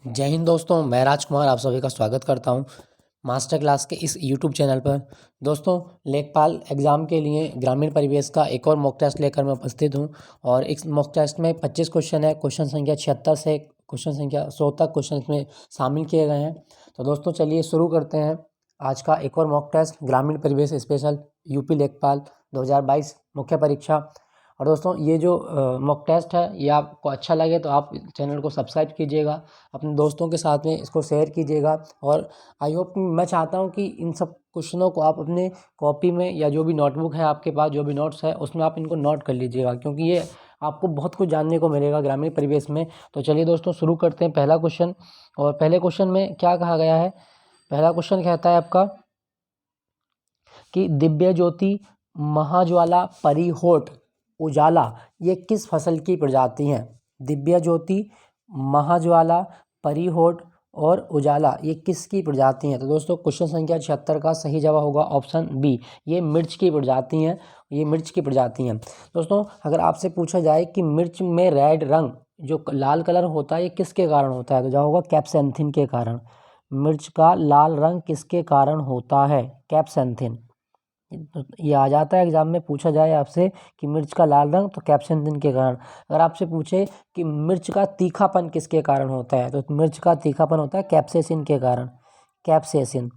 जय हिंद दोस्तों, मैं राजकुमार आप सभी का स्वागत करता हूं मास्टर क्लास के इस यूट्यूब चैनल पर। दोस्तों, लेखपाल एग्ज़ाम के लिए ग्रामीण परिवेश का एक और मॉक टेस्ट लेकर मैं उपस्थित हूं और इस मॉक टेस्ट में 25 क्वेश्चन है। क्वेश्चन संख्या 76 से क्वेश्चन संख्या 100 तक क्वेश्चन इसमें शामिल किए गए हैं। तो दोस्तों चलिए शुरू करते हैं आज का एक और मॉक टेस्ट ग्रामीण परिवेश स्पेशल यूपी लेखपाल 2022 मुख्य परीक्षा। और दोस्तों ये जो मॉक टेस्ट है ये आपको अच्छा लगे तो आप चैनल को सब्सक्राइब कीजिएगा, अपने दोस्तों के साथ में इसको शेयर कीजिएगा। और आई होप मैं चाहता हूं कि इन सब क्वेश्चनों को आप अपने कॉपी में या जो भी नोटबुक है आपके पास, जो भी नोट्स है उसमें आप इनको नोट कर लीजिएगा, क्योंकि ये आपको बहुत कुछ जानने को मिलेगा ग्रामीण परिवेश में। तो चलिए दोस्तों शुरू करते हैं पहला क्वेश्चन। और पहले क्वेश्चन में क्या कहा गया है? पहला क्वेश्चन कहता है आपका कि दिव्य ज्योति, महाज्वाला, परिहोट, उजाला ये किस फसल की प्रजाति हैं? दिव्य ज्योति, महाज्वाला, परिहोट और उजाला ये किसकी प्रजाति हैं? तो दोस्तों क्वेश्चन संख्या 76 का सही जवाब होगा ऑप्शन बी, ये मिर्च की प्रजाति हैं। ये मिर्च की प्रजाति हैं। दोस्तों अगर आपसे पूछा जाए कि मिर्च में रेड रंग जो लाल कलर होता है ये किसके कारण होता है, तो जवाब होगा कैप्सेंथिन के कारण। मिर्च का लाल रंग किसके कारण होता है? कैप्सेंथिन। ये आ जाता है एग्जाम में, पूछा जाए आपसे कि मिर्च का लाल रंग तो कैप्सेंथिन के कारण। अगर आपसे पूछे कि मिर्च का तीखापन किसके कारण होता है, तो मिर्च का तीखापन होता है कैप्सेसिन के कारण। कैप्सेसिन,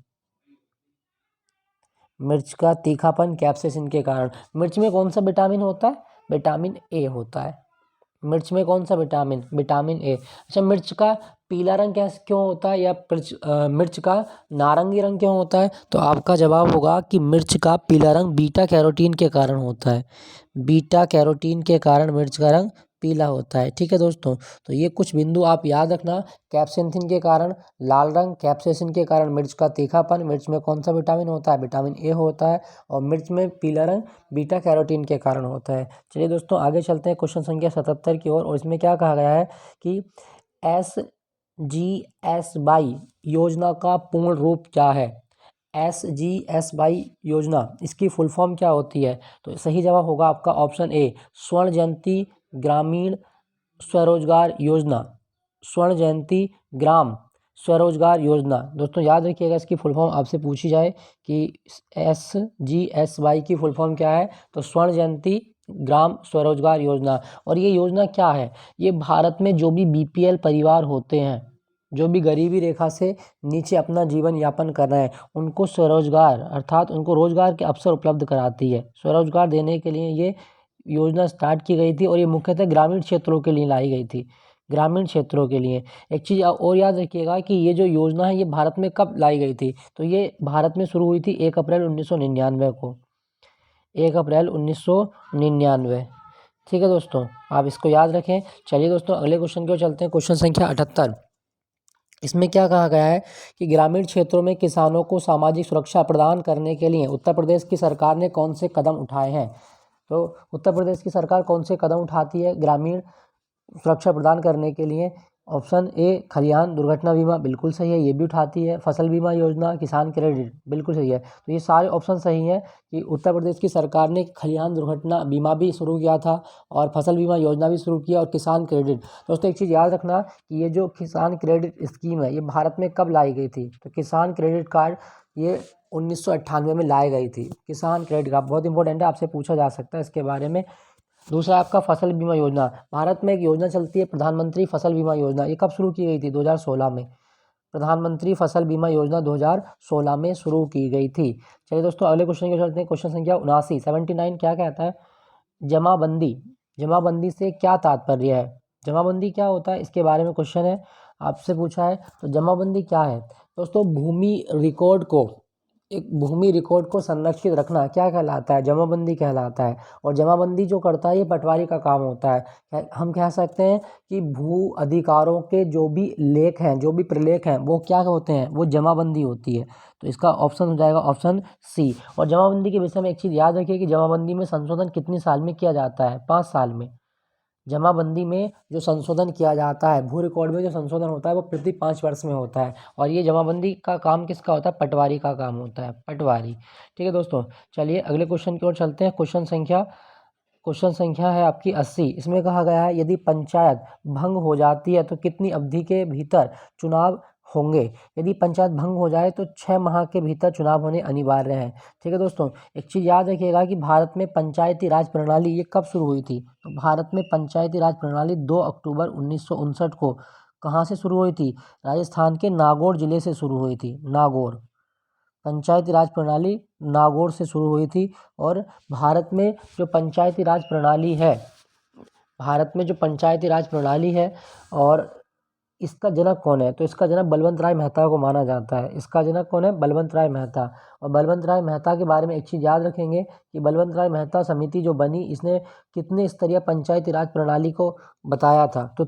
मिर्च का तीखापन कैप्सेसिन के कारण। मिर्च में कौन सा विटामिन होता है? विटामिन ए होता है। मिर्च में कौन सा विटामिन? Vitamin A. अच्छा, मिर्च का पीला रंग कैसे क्यों होता है, या मिर्च का नारंगी रंग क्यों होता है? तो आपका जवाब होगा कि मिर्च का पीला रंग बीटा कैरोटीन के कारण होता है। बीटा कैरोटीन के कारण मिर्च का रंग पीला होता है। ठीक है दोस्तों, तो ये कुछ बिंदु आप याद रखना। कैप्सेंथिन के कारण लाल रंग, कैप्सेसिन के कारण मिर्च का तीखापन, मिर्च में कौन सा विटामिन होता है? विटामिन ए होता है। और मिर्च में पीला रंग बीटा कैरोटीन के कारण होता है। चलिए दोस्तों आगे चलते हैं क्वेश्चन संख्या 77 की ओर। और इसमें क्या कहा गया है कि SGSY योजना का पूर्ण रूप क्या है? SGSY योजना, इसकी फुल फॉर्म क्या होती है? तो सही जवाब होगा आपका ऑप्शन ए, स्वर्ण जयंती ग्रामीण स्वरोजगार योजना। स्वर्ण जयंती ग्राम स्वरोजगार योजना। दोस्तों याद रखिएगा, इसकी फुल फॉर्म आपसे पूछी जाए कि SGSY की फुल फॉर्म क्या है, तो स्वर्ण जयंती ग्राम स्वरोजगार योजना। और ये योजना क्या है? ये भारत में जो भी BPL परिवार होते हैं, जो भी गरीबी रेखा से नीचे अपना जीवन यापन कर रहे हैं, उनको स्वरोजगार अर्थात उनको रोजगार के अवसर उपलब्ध कराती है। स्वरोजगार देने के लिए ये योजना स्टार्ट की गई थी और ये मुख्यतः ग्रामीण क्षेत्रों के लिए लाई गई थी। ग्रामीण क्षेत्रों के लिए। एक चीज़ और याद रखिएगा कि ये जो योजना है ये भारत में कब लाई गई थी, तो ये भारत में शुरू हुई थी 1 अप्रैल 1999 को। 1 अप्रैल 1999। ठीक है दोस्तों, आप इसको याद रखें। चलिए दोस्तों अगले क्वेश्चन की ओर चलते हैं। क्वेश्चन संख्या 78। इसमें क्या कहा गया है कि ग्रामीण क्षेत्रों में किसानों को सामाजिक सुरक्षा प्रदान करने के लिए उत्तर प्रदेश की सरकार ने कौन से कदम उठाए हैं? तो उत्तर प्रदेश की सरकार कौन से कदम उठाती है ग्रामीण सुरक्षा प्रदान करने के लिए? ऑप्शन ए, खलिहान दुर्घटना बीमा, बिल्कुल सही है, ये भी उठाती है। फसल बीमा योजना, किसान क्रेडिट, बिल्कुल सही है। तो ये सारे ऑप्शन सही हैं कि उत्तर प्रदेश की सरकार ने खलिहान दुर्घटना बीमा भी शुरू किया था और फसल बीमा योजना भी शुरू किया और किसान क्रेडिट। दोस्तों एक चीज़ याद रखना कि ये जो किसान क्रेडिट स्कीम है ये भारत में कब लाई गई थी? तो किसान क्रेडिट कार्ड ये 1998 में लाई गई थी। किसान क्रेडिट कार्ड बहुत इंपॉर्टेंट है, आपसे पूछा जा सकता है इसके बारे में। दूसरा आपका फसल बीमा योजना। भारत में एक योजना चलती है प्रधानमंत्री फसल बीमा योजना, ये कब शुरू की गई थी? 2016 में। प्रधानमंत्री फसल बीमा योजना 2016 में शुरू की गई थी। चलिए दोस्तों अगले क्वेश्चन की ओर चलते हैं। क्वेश्चन संख्या 79 क्या कहता है? जमाबंदी। जमाबंदी से क्या तात्पर्य है? जमाबंदी क्या होता है इसके बारे में क्वेश्चन है, आपसे पूछा है। तो जमाबंदी क्या है? दोस्तों भूमि रिकॉर्ड को संरक्षित रखना क्या कहलाता है? जमाबंदी कहलाता है। और जमाबंदी जो करता है ये पटवारी का काम होता है। हम कह सकते हैं कि भू अधिकारों के जो भी लेख हैं, जो भी प्रलेख हैं, वो क्या होते हैं? वो जमाबंदी होती है। तो इसका ऑप्शन हो जाएगा ऑप्शन सी। और जमाबंदी के विषय में एक चीज़ याद रखिए कि जमाबंदी में संशोधन कितने साल में किया जाता है? 5 साल में। जमाबंदी में जो संशोधन किया जाता है, भू रिकॉर्ड में जो संशोधन होता है वो प्रति 5 वर्ष में होता है। और ये जमाबंदी का काम किसका होता है? पटवारी का काम होता है, पटवारी। ठीक है दोस्तों, चलिए अगले क्वेश्चन की ओर चलते हैं। क्वेश्चन संख्या क्वेश्चन संख्या है आपकी 80। इसमें कहा गया है यदि पंचायत भंग हो जाती है तो कितनी अवधि के भीतर चुनाव होंगे। यदि पंचायत भंग हो जाए तो 6 माह के भीतर चुनाव होने अनिवार्य है। ठीक है दोस्तों, एक चीज़ याद रखिएगा कि भारत में पंचायती राज प्रणाली ये कब शुरू हुई थी। तो भारत में पंचायती राज प्रणाली 2 अक्टूबर 1959 को कहाँ से शुरू हुई थी? राजस्थान के नागौर जिले से शुरू हुई थी। नागौर, पंचायती राज प्रणाली नागौर से शुरू हुई थी। और भारत में जो पंचायती राज प्रणाली है, भारत में जो पंचायती राज प्रणाली है और इसका जनक कौन है? तो इसका जनक बलवंत राय मेहता को माना जाता है। इसका जनक कौन है? बलवंत राय मेहता। और बलवंत राय मेहता के बारे में एक चीज़ याद रखेंगे कि बलवंत राय मेहता समिति जो बनी, इसने कितने स्तरीय पंचायती राज प्रणाली को बताया था? तो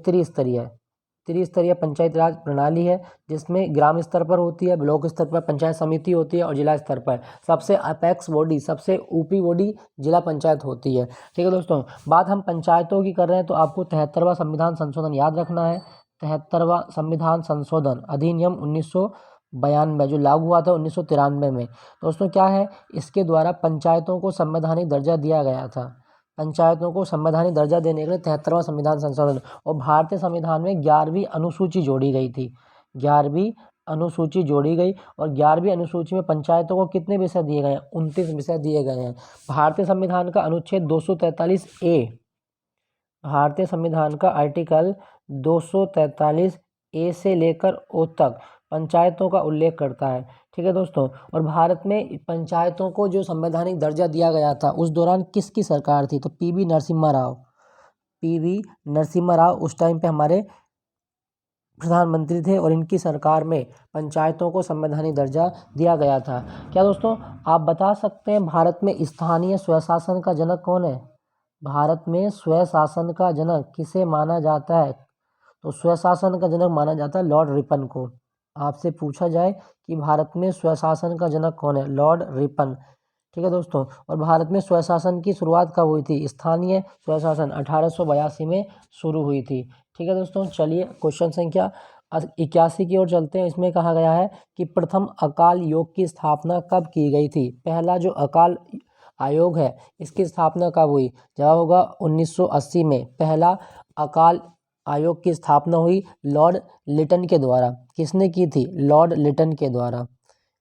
त्रिस्तरीय पंचायती राज प्रणाली है, जिसमें ग्राम स्तर पर होती है, ब्लॉक स्तर पर पंचायत समिति होती है और जिला स्तर पर सबसे अपेक्स बॉडी, सबसे ऊपरी बॉडी जिला पंचायत होती है। ठीक है दोस्तों, बात हम पंचायतों की कर रहे हैं तो आपको 73वां संविधान संशोधन याद रखना है। 73वां संविधान संशोधन अधिनियम 1992 जो लागू हुआ था 1993 में। दोस्तों क्या है, इसके द्वारा पंचायतों को संवैधानिक दर्जा दिया गया था। पंचायतों को संवैधानिक दर्जा देने के लिए 73वां संविधान संशोधन, और भारतीय संविधान में 11वीं अनुसूची जोड़ी गई थी। 11वीं अनुसूची जोड़ी गई और 11वीं अनुसूची में पंचायतों को कितने विषय दिए गए हैं? 29 विषय दिए गए हैं। भारतीय संविधान का अनुच्छेद 243A, भारतीय संविधान का आर्टिकल 243A से लेकर O तक पंचायतों का उल्लेख करता है। ठीक है दोस्तों, और भारत में पंचायतों को जो संवैधानिक दर्जा दिया गया था उस दौरान किसकी सरकार थी? तो पीवी नरसिम्हा राव उस टाइम पे हमारे प्रधानमंत्री थे और इनकी सरकार में पंचायतों को संवैधानिक दर्जा दिया गया था। क्या दोस्तों आप बता सकते हैं भारत में स्थानीय स्वशासन का जनक कौन है? भारत में स्वशासन का जनक किसे माना जाता है? तो स्वशासन का जनक माना जाता है लॉर्ड रिपन को। आपसे पूछा जाए कि भारत में स्वशासन का जनक कौन है? Lord Ripon. ठीक है दोस्तों, और भारत में स्वशासन की शुरुआत कब हुई थी? स्थानीय स्वशासन 1882 में शुरू हुई थी। ठीक है दोस्तों, चलिए क्वेश्चन संख्या 81 की ओर चलते हैं। इसमें कहा गया है कि प्रथम अकाल योग की स्थापना कब की गई थी? पहला जो अकाल आयोग है इसकी स्थापना कब हुई? जवाब होगा 1980 में पहला अकाल आयोग की स्थापना हुई लॉर्ड लिटन के द्वारा। किसने की थी? लॉर्ड लिटन के द्वारा।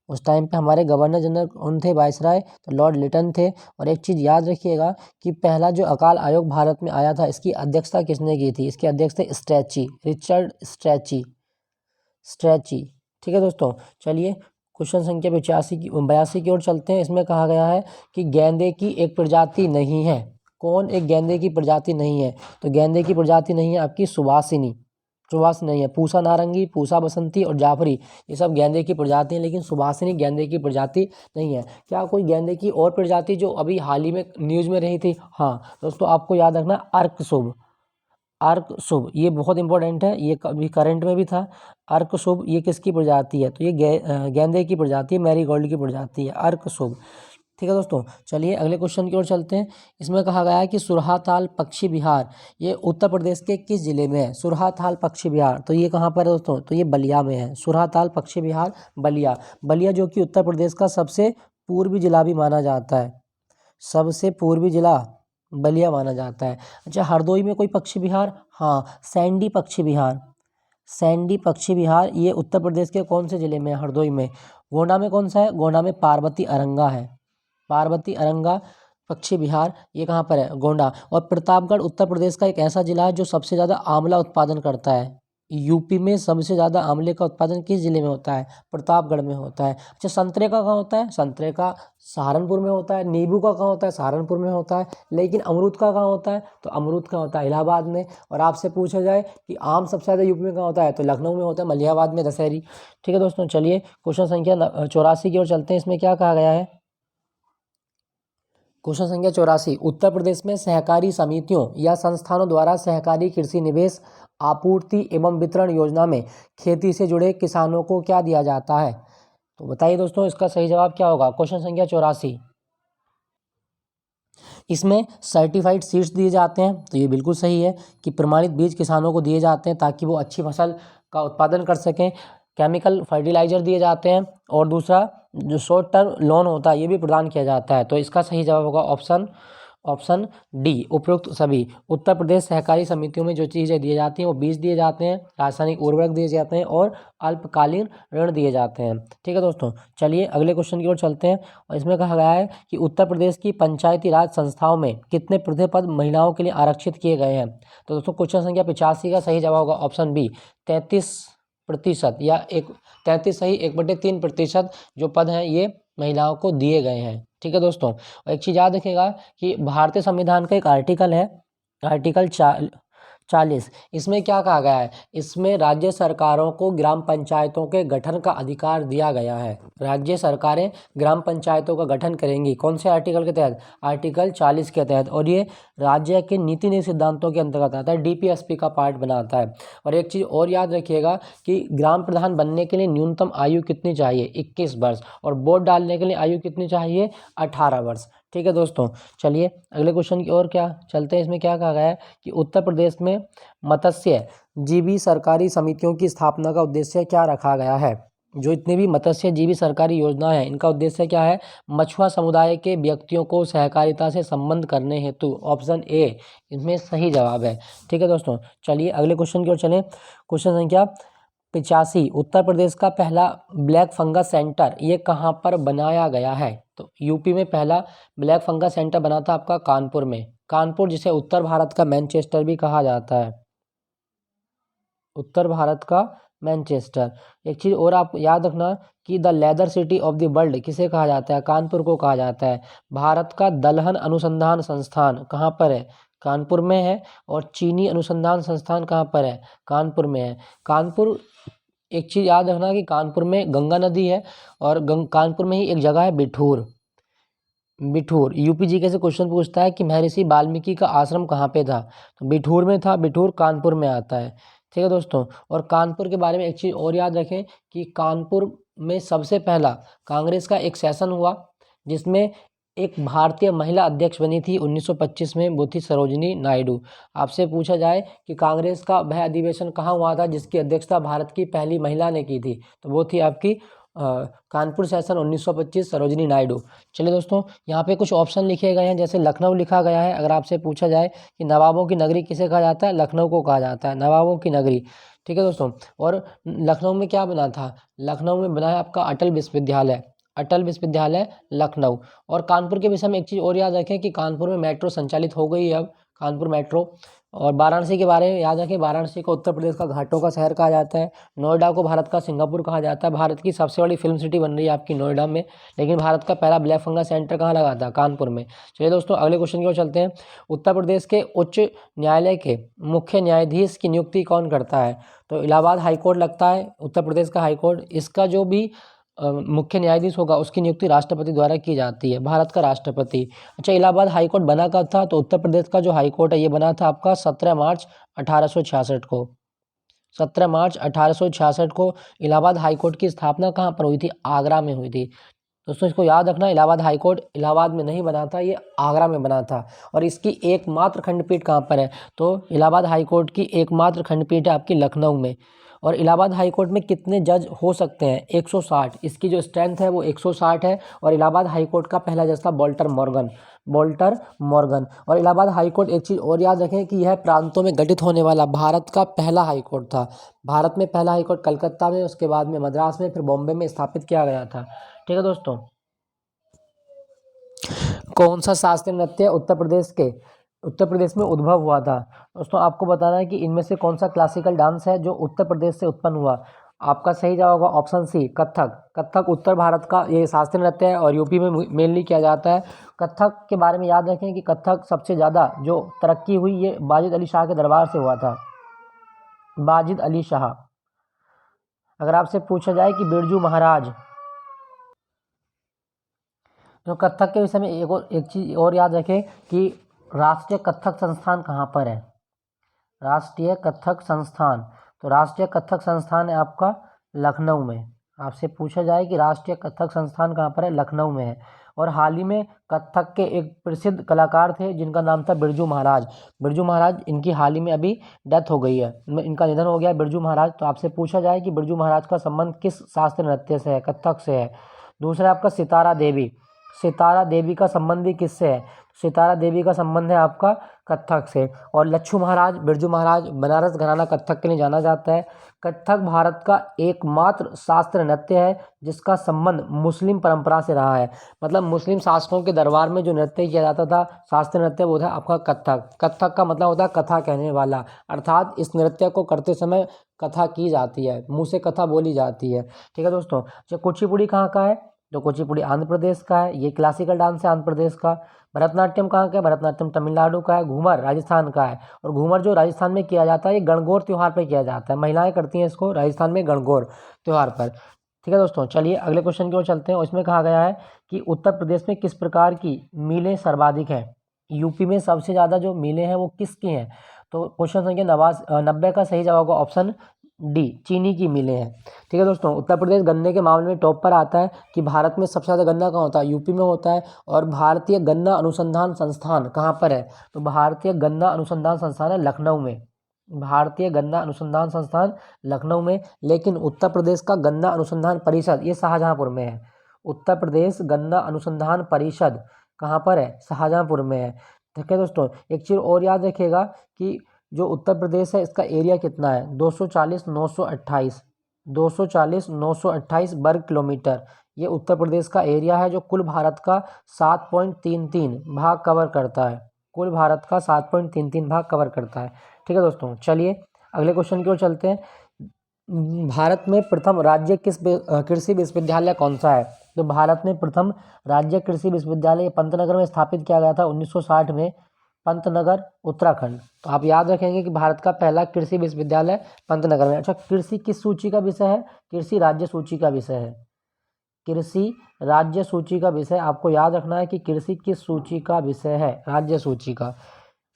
उस टाइम पे हमारे गवर्नर जनरल कौन थे? वायसराय, तो लॉर्ड लिटन थे। और एक चीज़ याद रखिएगा कि पहला जो अकाल आयोग भारत में आया था इसकी अध्यक्षता किसने की थी? इसके अध्यक्ष थे स्ट्रैची, रिचर्ड स्ट्रैची। ठीक है दोस्तों, चलिए क्वेश्चन संख्या 82 की ओर चलते हैं। इसमें कहा गया है कि गेंदे की एक प्रजाति नहीं है। कौन एक गेंदे की प्रजाति नहीं है? तो गेंदे की प्रजाति नहीं है आपकी सुवासिनी नहीं है। पूसा नारंगी, पूसा बसंती और जाफरी ये सब गेंदे की प्रजाति हैं, लेकिन सुवासिनी गेंदे की प्रजाति नहीं है। क्या कोई गेंदे की और प्रजाति जो अभी हाल ही में न्यूज़ में रही थी? हाँ दोस्तों, आपको याद रखना अर्क शुभ ये बहुत इंपॉर्टेंट है, ये कभी करंट में भी था। अर्क शुभ ये किसकी प्रजाति है? तो ये गेंदे की प्रजाति है, मैरीगोल्ड की प्रजाति है अर्क शुभ। ठीक है दोस्तों, चलिए अगले क्वेश्चन की ओर चलते हैं। इसमें कहा गया है कि सुरहाताल पक्षी विहार ये उत्तर प्रदेश के किस जिले में है? सुरहाताल पक्षी विहार, तो ये कहाँ पर है दोस्तों? तो ये बलिया में है। सुरहाताल पक्षी विहार बलिया जो कि उत्तर प्रदेश का सबसे पूर्वी जिला भी माना जाता है। सबसे पूर्वी जिला बलिया माना जाता है। अच्छा, हरदोई में कोई पक्षी विहार? हाँ, सैंडी पक्षी विहार ये उत्तर प्रदेश के कौन से जिले में है? हरदोई में। गोंडा में कौन सा है? गोंडा में पार्वती अरंगा है। पार्वती अरंगा पक्षी विहार ये कहाँ पर है? गोंडा। और प्रतापगढ़ उत्तर प्रदेश का एक ऐसा जिला है जो सबसे ज़्यादा आंवला उत्पादन करता है। यूपी में सबसे ज़्यादा आंवले का उत्पादन किस जिले में होता है? प्रतापगढ़ में होता है। अच्छा, संतरे का कहाँ होता है? संतरे का सहारनपुर में होता है। नींबू का कहाँ होता है? सहारनपुर में होता है। लेकिन अमरूद का कहाँ होता है? तो अमरूद का होता है इलाहाबाद में। और आपसे पूछा जाए कि आम सबसे ज़्यादा यूपी में कहाँ होता है? तो लखनऊ में होता है, मलिहाबाद में, दशहरी। ठीक है दोस्तों, चलिए क्वेश्चन संख्या 84 की ओर चलते हैं। इसमें क्या कहा गया है? क्वेश्चन संख्या 84, उत्तर प्रदेश में सहकारी समितियों या संस्थानों द्वारा सहकारी कृषि निवेश आपूर्ति एवं वितरण योजना में खेती से जुड़े किसानों को क्या दिया जाता है? तो बताइए दोस्तों, इसका सही जवाब क्या होगा? क्वेश्चन संख्या 84, इसमें सर्टिफाइड सीड्स दिए जाते हैं। तो ये बिल्कुल सही है कि प्रमाणित बीज किसानों को दिए जाते हैं ताकि वो अच्छी फसल का उत्पादन कर सकें। केमिकल फर्टिलाइजर दिए जाते हैं और दूसरा जो शॉर्ट टर्म लोन होता है ये भी प्रदान किया जाता है। तो इसका सही जवाब होगा ऑप्शन ऑप्शन डी उपरोक्त सभी। उत्तर प्रदेश सहकारी समितियों में जो चीज़ें दी जाती हैं वो बीज दिए जाते हैं, रासायनिक उर्वरक दिए जाते हैं और अल्पकालीन ऋण दिए जाते हैं। ठीक है दोस्तों, चलिए अगले क्वेश्चन की ओर चलते हैं। और इसमें कहा गया है कि उत्तर प्रदेश की पंचायती राज संस्थाओं में कितने प्रतिशत महिलाओं के लिए आरक्षित किए गए हैं। तो दोस्तों क्वेश्चन संख्या 85 का सही जवाब होगा ऑप्शन बी 33% या 33 सही 1/3% जो पद हैं ये महिलाओं को दिए गए हैं। ठीक है दोस्तों, और एक चीज़ याद रखिएगा कि भारतीय संविधान का एक आर्टिकल है, आर्टिकल 40। इसमें क्या कहा गया है, इसमें राज्य सरकारों को ग्राम पंचायतों के गठन का अधिकार दिया गया है। राज्य सरकारें ग्राम पंचायतों का गठन करेंगी कौन से आर्टिकल के तहत, आर्टिकल 40 के तहत, और ये राज्य के नीति नीति सिद्धांतों के अंतर्गत आता है, डीपीएसपी का पार्ट बनाता है। और एक चीज़ और याद रखिएगा कि ग्राम प्रधान बनने के लिए न्यूनतम आयु कितनी चाहिए, 21 वर्ष, और वोट डालने के लिए आयु कितनी चाहिए, 18 वर्ष। ठीक है दोस्तों, चलिए अगले क्वेश्चन की ओर क्या चलते हैं। इसमें क्या कहा गया है कि उत्तर प्रदेश में मत्स्य जीवी सरकारी समितियों की स्थापना का उद्देश्य क्या रखा गया है। जो इतनी भी मत्स्य जीवी सरकारी योजना है इनका उद्देश्य क्या है, मछुआ समुदाय के व्यक्तियों को सहकारिता से संबंध करने हेतु, ऑप्शन ए इसमें सही जवाब है। ठीक है दोस्तों, चलिए अगले क्वेश्चन की ओर चलें। क्वेश्चन संख्या 85, उत्तर प्रदेश का पहला ब्लैक फंगस सेंटर ये कहाँ पर बनाया गया है। तो यूपी में पहला ब्लैक फंगस सेंटर बना था आपका कानपुर में। कानपुर जिसे उत्तर भारत का मैनचेस्टर भी कहा जाता है, उत्तर भारत का मैनचेस्टर। एक चीज़ और आप याद रखना कि the leather city of the world किसे कहा जाता है, कानपुर को कहा जाता है। भारत का दलहन अनुसंधान संस्थान कहाँ पर है, कानपुर में है। और चीनी अनुसंधान संस्थान कहाँ पर है, कानपुर में है। कानपुर, एक चीज़ याद रखना कि कानपुर में गंगा नदी है और कानपुर में ही एक जगह है बिठूर। बिठूर यूपी जीके से क्वेश्चन पूछता है कि महर्षि वाल्मीकि का आश्रम कहाँ पे था, तो बिठूर में था। बिठूर कानपुर में आता है। ठीक है दोस्तों, और कानपुर के बारे में एक चीज़ और याद रखें कि कानपुर में सबसे पहला कांग्रेस का एक सेशन हुआ जिसमें एक भारतीय महिला अध्यक्ष बनी थी 1925 में, वो थी सरोजिनी नायडू। आपसे पूछा जाए कि कांग्रेस का वह अधिवेशन कहाँ हुआ था जिसकी अध्यक्षता भारत की पहली महिला ने की थी, तो वो थी आपकी कानपुर सेशन 1925, सरोजिनी नायडू। चलिए दोस्तों, यहाँ पे कुछ ऑप्शन लिखे गए हैं, जैसे लखनऊ लिखा गया है। अगर आपसे पूछा जाए कि नवाबों की नगरी किसे कहा जाता है, लखनऊ को कहा जाता है, नवाबों की नगरी। ठीक है दोस्तों, और लखनऊ में क्या बना था, लखनऊ में बना है आपका अटल विश्वविद्यालय, अटल विश्वविद्यालय लखनऊ। और कानपुर के विषय में एक चीज़ और याद रखें कि कानपुर में मेट्रो संचालित हो गई है अब, कानपुर मेट्रो। और वाराणसी के बारे में याद रखें, वाराणसी को उत्तर प्रदेश का घाटों का शहर कहा जाता है। नोएडा को भारत का सिंगापुर कहा जाता है। भारत की सबसे बड़ी फिल्म सिटी बन रही है आपकी नोएडा में, लेकिन भारत का पहला ब्लैक फंगस सेंटर कहाँ लगा था, कानपुर में। चलिए दोस्तों अगले क्वेश्चन की ओर चलते हैं। उत्तर प्रदेश के उच्च न्यायालय के मुख्य न्यायाधीश की नियुक्ति कौन करता है, तो इलाहाबाद हाईकोर्ट लगता है उत्तर प्रदेश का हाईकोर्ट। इसका जो भी मुख्य न्यायाधीश होगा उसकी नियुक्ति राष्ट्रपति द्वारा की जाती है, भारत का राष्ट्रपति। अच्छा, इलाहाबाद हाईकोर्ट बना कब था, तो उत्तर प्रदेश का जो हाईकोर्ट है ये बना था आपका 17 मार्च 1866 को। 17 मार्च 1866 को इलाहाबाद हाईकोर्ट की स्थापना कहाँ पर हुई थी, आगरा में हुई थी। दोस्तों इसको याद रखना, इलाहाबाद हाईकोर्ट इलाहाबाद में नहीं बना था, ये आगरा में बना था। और इसकी एकमात्र खंडपीठ कहाँ पर है, तो इलाहाबाद हाईकोर्ट की एकमात्र खंडपीठ है आपकी लखनऊ में। और इलाहाबाद हाईकोर्ट में कितने जज हो सकते हैं, 160। इसकी जो स्ट्रेंथ है वो 160 है। और इलाहाबाद हाईकोर्ट का पहला जज था वॉल्टर मॉर्गन, वॉल्टर मॉर्गन। और इलाहाबाद हाईकोर्ट, एक चीज़ और याद रखें कि यह प्रांतों में गठित होने वाला भारत का पहला हाईकोर्ट था। भारत में पहला हाईकोर्ट कलकत्ता में, उसके बाद में मद्रास में, फिर बॉम्बे में स्थापित किया गया था। ठीक है दोस्तों, कौन सा शास्त्रीय नृत्य उत्तर प्रदेश में उद्भव हुआ था। दोस्तों आपको बताना है कि इनमें से कौन सा क्लासिकल डांस है जो उत्तर प्रदेश से उत्पन्न हुआ। आपका सही जवाब होगा ऑप्शन सी, कथक। कथक उत्तर भारत का ये शास्त्रीय नृत्य है और यूपी में मेनली किया जाता है। कथक के बारे में याद रखें कि कथक सबसे ज़्यादा जो तरक्की हुई ये वाजिद अली शाह के दरबार से हुआ था, वाजिद अली शाह। अगर आपसे पूछा जाए कि बिरजू महाराज, तो कथक के विषय में एक चीज़ और याद रखें कि राष्ट्रीय कथक संस्थान कहाँ पर है, राष्ट्रीय कथक संस्थान। तो राष्ट्रीय कथक संस्थान है आपका लखनऊ में। आपसे पूछा जाए कि राष्ट्रीय कथक संस्थान कहाँ पर है, लखनऊ में है। और हाल ही में कथक के एक प्रसिद्ध कलाकार थे जिनका नाम था बिरजू महाराज। बिरजू महाराज, इनकी हाल ही में अभी डेथ हो गई है, इनका निधन हो गया है बिरजू महाराज। तो आपसे पूछा जाए कि बिरजू महाराज का संबंध किस शास्त्रीय नृत्य से है, कथक से है। दूसरा आपका सितारा देवी, सितारा देवी का संबंध भी किससे है, सितारा देवी का संबंध है आपका कथक से। और लच्छू महाराज, बिरजू महाराज, बनारस घराना कथक के लिए जाना जाता है। कथक भारत का एकमात्र शास्त्रीय नृत्य है जिसका संबंध मुस्लिम परंपरा से रहा है। मतलब मुस्लिम शासकों के दरबार में जो नृत्य किया जाता था, शास्त्रीय नृत्य, वो था आपका कथक। कथक का मतलब होता है कथा कहने वाला, अर्थात इस नृत्य को करते समय कथा की जाती है, मुँह से कथा बोली जाती है। ठीक है दोस्तों। जो कुचिपुड़ी कहाँ का है? तो कुचिपुड़ी आंध्र प्रदेश का है, ये क्लासिकल डांस है आंध्र प्रदेश का। भरतनाट्यम कहाँ का है? भरतनाट्यम तमिलनाडु का है। घूमर राजस्थान का है, और घूमर जो राजस्थान में किया जाता है, ये गणगौर त्यौहार पर किया जाता है, महिलाएं करती हैं इसको राजस्थान में गणगौर त्यौहार पर। ठीक है दोस्तों, चलिए अगले क्वेश्चन की ओर चलते हैं। और इसमें कहा गया है कि उत्तर प्रदेश में किस प्रकार की मिलें सर्वाधिक हैं? यूपी में सबसे ज़्यादा जो मिलें हैं वो किसकी हैं? तो क्वेश्चन संख्या 90 का सही जवाब होगा ऑप्शन डी, चीनी की मिलें हैं। ठीक है दोस्तों, उत्तर प्रदेश गन्ने के मामले में टॉप पर आता है कि भारत में सबसे ज़्यादा गन्ना कहाँ होता है? यूपी में होता है। और भारतीय गन्ना अनुसंधान संस्थान कहाँ पर है? तो भारतीय गन्ना अनुसंधान संस्थान है लखनऊ में। भारतीय गन्ना अनुसंधान संस्थान लखनऊ में। लेकिन उत्तर प्रदेश का गन्ना अनुसंधान परिषद ये शाहजहाँपुर में है। उत्तर प्रदेश गन्ना अनुसंधान परिषद कहाँ पर है? शाहजहाँपुर में है। ठीक है दोस्तों, एक चीज़ और याद रखिएगा कि जो उत्तर प्रदेश है इसका एरिया कितना है? 240,928 वर्ग किलोमीटर, ये उत्तर प्रदेश का एरिया है, जो कुल भारत का 7.33 भाग कवर करता है। कुल भारत का 7.33 भाग कवर करता है। ठीक है दोस्तों, चलिए अगले क्वेश्चन की ओर चलते हैं। भारत में प्रथम राज्य कृषि विश्वविद्यालय कौन सा है? तो भारत में प्रथम राज्य कृषि विश्वविद्यालय पंतनगर में स्थापित किया गया था 1960 में, पंतनगर उत्तराखंड। तो आप याद रखेंगे कि भारत का पहला कृषि विश्वविद्यालय पंतनगर में। अच्छा, कृषि किस सूची का विषय है? कृषि राज्य सूची का विषय है। कृषि राज्य सूची का विषय आपको याद रखना है कि कृषि किस सूची का विषय है? राज्य सूची का।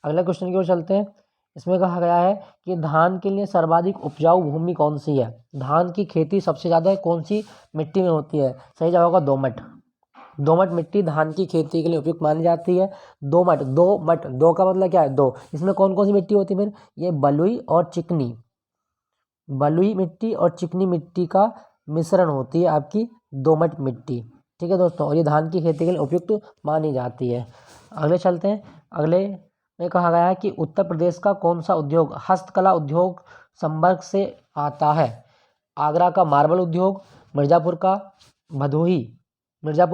अगले क्वेश्चन की ओर चलते हैं। इसमें कहा गया है कि धान के लिए सर्वाधिक उपजाऊ भूमि कौन सी है? धान की खेती सबसे ज़्यादा कौन सी मिट्टी में होती है? सही जवाब होगा दोमट। दोमट मिट्टी धान की खेती के लिए उपयुक्त मानी जाती है। दोमट, दो का मतलब क्या है? दो। इसमें कौन कौन सी मिट्टी होती है फिर? ये बलुई और चिकनी, बलुई मिट्टी और चिकनी मिट्टी का मिश्रण होती है आपकी दोमट मिट्टी। ठीक है दोस्तों, और ये धान की खेती के लिए उपयुक्त मानी जाती है। अगले चलते हैं। अगले में कहा गया है कि उत्तर प्रदेश का कौन सा उद्योग हस्तकला उद्योग संपर्क से आता है? आगरा का मार्बल उद्योग, मिर्ज़ापुर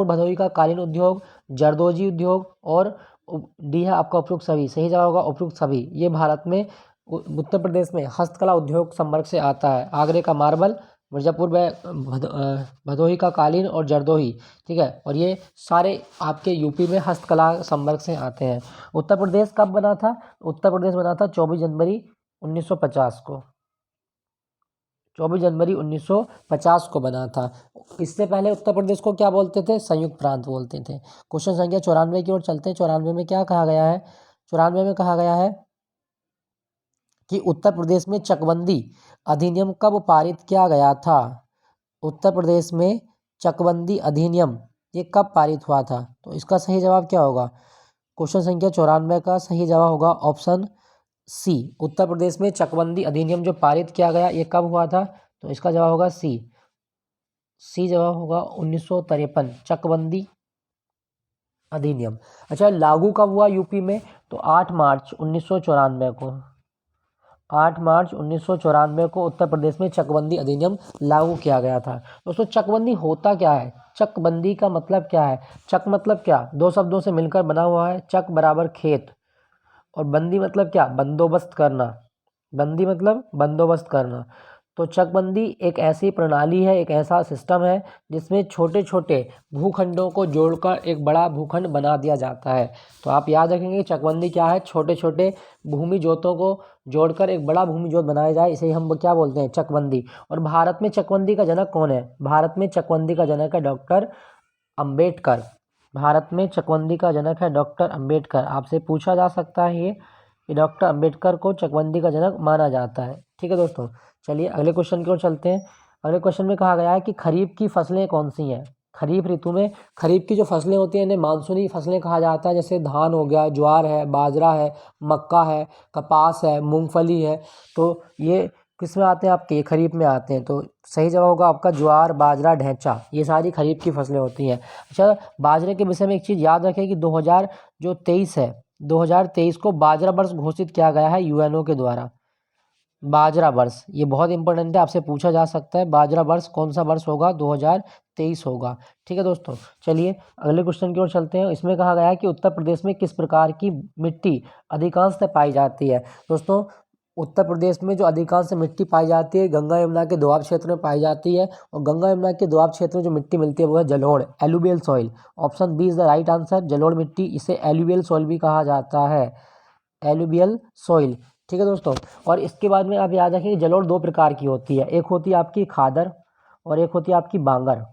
भदोही का कालीन उद्योग, जरदोजी उद्योग, और डी है आपका उपयुक्त सभी। सही जवाब होगा उपयुक्त सभी। ये भारत में उत्तर प्रदेश में हस्तकला उद्योग संपर्क से आता है। आगरे का मार्बल, मिर्ज़ापुर में भदोही का कालीन और जरदोही। ठीक है, और ये सारे आपके यूपी में हस्तकला संपर्क से आते हैं। उत्तर प्रदेश कब बना था? उत्तर प्रदेश बना था 24 जनवरी 1950 को। 24 जनवरी 1950 को बना था। इससे पहले उत्तर प्रदेश को क्या बोलते थे? संयुक्त प्रांत बोलते थे। क्वेश्चन संख्या 94 की ओर चलते हैं। 94 में क्या कहा गया है? 94 में कहा गया है कि उत्तर प्रदेश में चकबंदी अधिनियम कब पारित किया गया था? उत्तर प्रदेश में चकबंदी अधिनियम ये कब पारित हुआ था? तो इसका सही जवाब क्या होगा? क्वेश्चन संख्या 94 का सही जवाब होगा ऑप्शन सी। उत्तर प्रदेश में चकबंदी अधिनियम जो पारित किया गया ये कब हुआ था? तो इसका जवाब होगा सी। सी जवाब होगा 1953 चकबंदी अधिनियम। अच्छा, लागू कब हुआ यूपी में? तो 8 मार्च 1994 को। 8 मार्च 1994 को उत्तर प्रदेश में चकबंदी अधिनियम लागू किया गया था। दोस्तों, चकबंदी होता क्या है? चकबंदी का मतलब क्या है? चक मतलब क्या? दो शब्दों से मिलकर बना हुआ है। चक बराबर खेत, और बंदी मतलब क्या? बंदोबस्त करना। बंदी मतलब बंदोबस्त करना। तो चकबंदी एक ऐसी प्रणाली है, एक ऐसा सिस्टम है जिसमें छोटे छोटे भूखंडों को जोड़कर एक बड़ा भूखंड बना दिया जाता है। तो आप याद रखेंगे चकबंदी क्या है? छोटे छोटे भूमि जोतों को जोड़कर एक बड़ा भूमि जोत बनाया जाए, इसे हम क्या बोलते हैं? चकबंदी। और भारत में चकबंदी का जनक कौन है? भारत में चकबंदी का जनक है डॉक्टर अम्बेडकर। भारत में चकबंदी का जनक है डॉक्टर अम्बेडकर। आपसे पूछा जा सकता है ये कि डॉक्टर अम्बेडकर को चकबंदी का जनक माना जाता है। ठीक है दोस्तों, चलिए अगले क्वेश्चन की ओर चलते हैं। अगले क्वेश्चन में कहा गया है कि खरीफ की फसलें कौन सी हैं? खरीफ ऋतु में खरीफ की जो फसलें होती हैं इन्हें मानसूनी फसलें कहा जाता है। जैसे धान हो गया, ज्वार है, बाजरा है, मक्का है, कपास है, मूंगफली है। तो ये किस में आते हैं आपके, ये खरीफ में आते हैं। तो सही जवाब होगा आपका ज्वार, बाजरा, ढैंचा, ये सारी खरीफ की फसलें होती हैं। अच्छा, बाजरे के विषय में एक चीज़ याद रखें कि 2023 है, 2023 को बाजरा वर्ष घोषित किया गया है यूएनओ के द्वारा। बाजरा वर्ष ये बहुत इंपॉर्टेंट है, आपसे पूछा जा सकता है बाजरा वर्ष कौन सा वर्ष होगा, 2023 होगा। ठीक है दोस्तों, चलिए अगले क्वेश्चन की ओर चलते हैं। इसमें कहा गया है कि उत्तर प्रदेश में किस प्रकार की मिट्टी अधिकांशतः पाई जाती है। दोस्तों, उत्तर प्रदेश में जो अधिकांश मिट्टी पाई जाती है गंगा यमुना के दोआब क्षेत्र में पाई जाती है, और गंगा यमुना के दोआब क्षेत्र में जो मिट्टी मिलती है वो है जलोढ़, alluvial soil. Option B is the right answer, जलोढ़ मिट्टी, इसे एलुवियल सॉइल भी कहा जाता है, एलुवियल सॉइल। ठीक है दोस्तों, और इसके बाद में आप याद रखें कि जलोढ़ दो प्रकार की होती है, एक होती है आपकी खादर और एक होती है आपकी बांगर।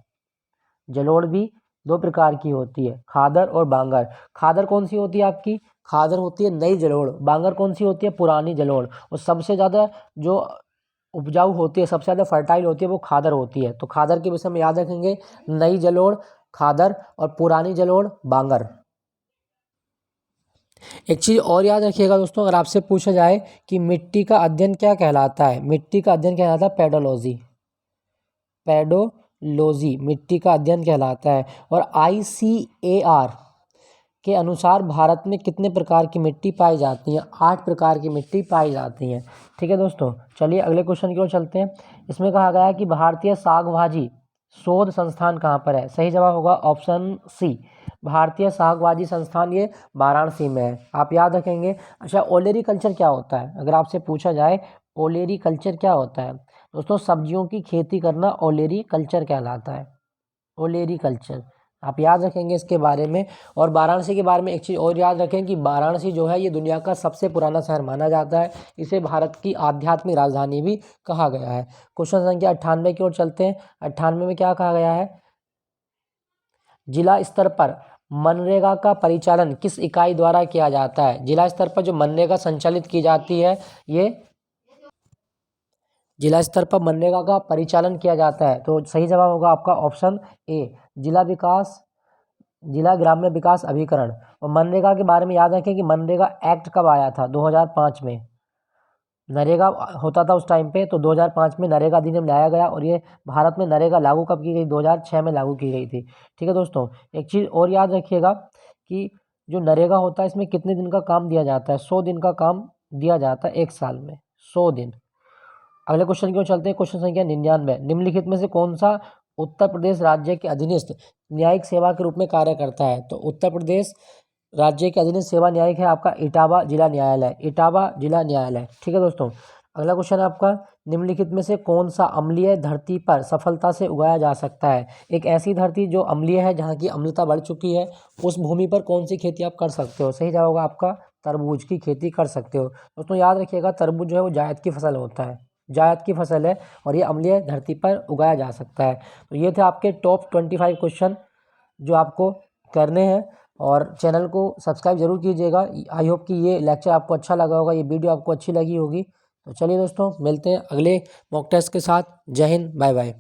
जलोढ़ भी दो प्रकार की होती है, खादर और बांगर। खादर कौन सी होती है आपकी, खादर होती है नई जलोढ़, बांगर कौन सी होती है, पुरानी जलोढ़। और सबसे ज़्यादा जो उपजाऊ होती है, सबसे ज़्यादा फर्टाइल होती है वो खादर होती है। तो खादर के विषय में याद रखेंगे नई जलोढ़ खादर और पुरानी जलोढ़ बांगर। एक चीज़ और याद रखिएगा दोस्तों, अगर आपसे पूछा जाए कि मिट्टी का अध्ययन क्या कहलाता है, मिट्टी का अध्ययन कहलाता है पेडोलॉजी, पेडोलॉजी मिट्टी का अध्ययन कहलाता है। और ICAR के अनुसार भारत में कितने प्रकार की मिट्टी पाई जाती हैं, 8 प्रकार की मिट्टी पाई जाती हैं। ठीक है दोस्तों, चलिए अगले क्वेश्चन की ओर चलते हैं। इसमें कहा गया है कि भारतीय साग भाजी शोध संस्थान कहाँ पर है। सही जवाब होगा ऑप्शन सी, भारतीय सागवादी संस्थान, ये वाराणसी में है, आप याद रखेंगे। अच्छा, ओलेरी कल्चर क्या होता है, अगर आपसे पूछा जाए ओलेरी कल्चर क्या होता है, दोस्तों सब्जियों की खेती करना ओलेरी कल्चर कहलाता है, ओलेरी कल्चर, आप याद रखेंगे इसके बारे में। और वाराणसी के बारे में एक चीज़ और याद रखें कि वाराणसी जो है ये दुनिया का सबसे पुराना शहर माना जाता है, इसे भारत की आध्यात्मिक राजधानी भी कहा गया है। क्वेश्चन संख्या 98 की ओर चलते हैं। 98 में क्या कहा गया है, जिला स्तर पर मनरेगा का परिचालन किस इकाई द्वारा किया जाता है। जिला स्तर पर जो मनरेगा संचालित की जाती है, ये जिला स्तर पर मनरेगा का परिचालन किया जाता है। तो सही जवाब होगा आपका ऑप्शन ए, जिला ग्राम्य विकास अभिकरण। और मनरेगा के बारे में याद रखें कि मनरेगा एक्ट कब आया था, 2005 में नरेगा होता था उस टाइम पे, तो 2005 में नरेगा अधिनियम लाया गया। और ये भारत में नरेगा लागू कब की गई, 2006 में लागू की गई थी। ठीक है दोस्तों, एक चीज़ और याद रखिएगा कि जो नरेगा होता है इसमें कितने दिन का काम दिया जाता है, 100 दिन का काम दिया जाता है एक साल में, 100 दिन। अगले क्वेश्चन की ओर चलते हैं। क्वेश्चन संख्या 99, निम्नलिखित में से कौन सा उत्तर प्रदेश राज्य के अधीनस्थ न्यायिक सेवा के रूप में कार्य करता है। तो उत्तर प्रदेश राज्य के अधीनस्थ सेवा न्यायिक है आपका इटावा जिला न्यायालय, इटावा जिला न्यायालय। ठीक है दोस्तों, अगला क्वेश्चन है आपका, निम्नलिखित में से कौन सा अम्लीय धरती पर सफलता से उगाया जा सकता है। एक ऐसी धरती जो अम्लीय है, जहाँ की अम्लता बढ़ चुकी है, उस भूमि पर कौन सी खेती आप कर सकते हो। सही जवाब होगा आपका तरबूज की खेती कर सकते हो। दोस्तों याद रखिएगा तरबूज जो है वो जायद की फसल होता है, जायद की फसल है, और ये अम्लीय धरती पर उगाया जा सकता है। तो ये थे आपके टॉप 25 क्वेश्चन जो आपको करने हैं, और चैनल को सब्सक्राइब जरूर कीजिएगा। आई होप कि ये लेक्चर आपको अच्छा लगा होगा, ये वीडियो आपको अच्छी लगी होगी। तो चलिए दोस्तों, मिलते हैं अगले मॉक टेस्ट के साथ। जय हिंद, बाय बाय।